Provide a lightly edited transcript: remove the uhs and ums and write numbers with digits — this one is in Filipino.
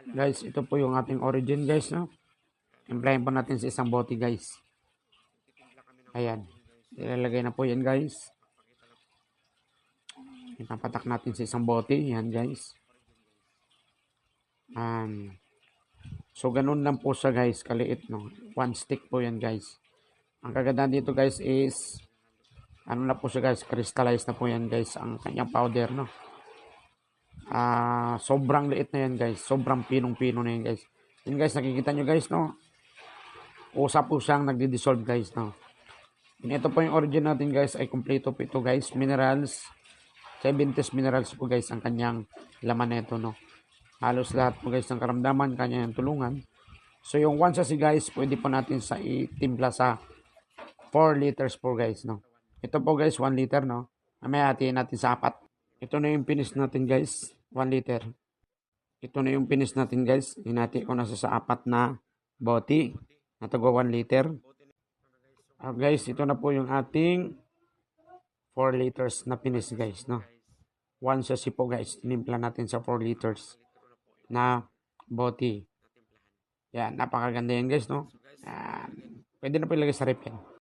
Guys, ito po yung ating origin guys, no? Implahin po natin sa isang bote guys. Ayan. Ilalagay na po yan guys. Itapatak natin sa isang bote. Yan guys. So, ganun lang po siya guys. Kaliit, no? One stick po yan guys. Ang kagandahan dito guys is ano na po siya guys. Crystallized na po yan guys. Ang kanyang powder, no? Sobrang liit na yan guys. Sobrang pinong-pino na yan guys. Yan guys, nakikita nyo guys, no? Usap po siyang nagdi-dissolve guys, no? And ito po yung origin natin guys ay kompleto po ito guys. Minerals. 70s minerals po guys ang kanyang laman nito, no? Halos lahat po guys ng karamdaman kanyang tulungan. So yung 1 sachet guys, pwede po natin sa itimpla sa 4 liters po guys, no? Ito po guys, 1 liter, no? Mamaya hatiin natin sa 4. Ito na yung finish natin guys, 1 liter. Ito na yung finish natin guys. Hinati ko na sa 4 na bote. Natagawa 1 liter. Guys, ito na po yung ating 4 liters na finish guys, no? 1 sachet po guys, tinimpla natin sa 4 liters na bote. Yan, napakaganda yan guys, no? Pwede na po ilagay sa rep yan.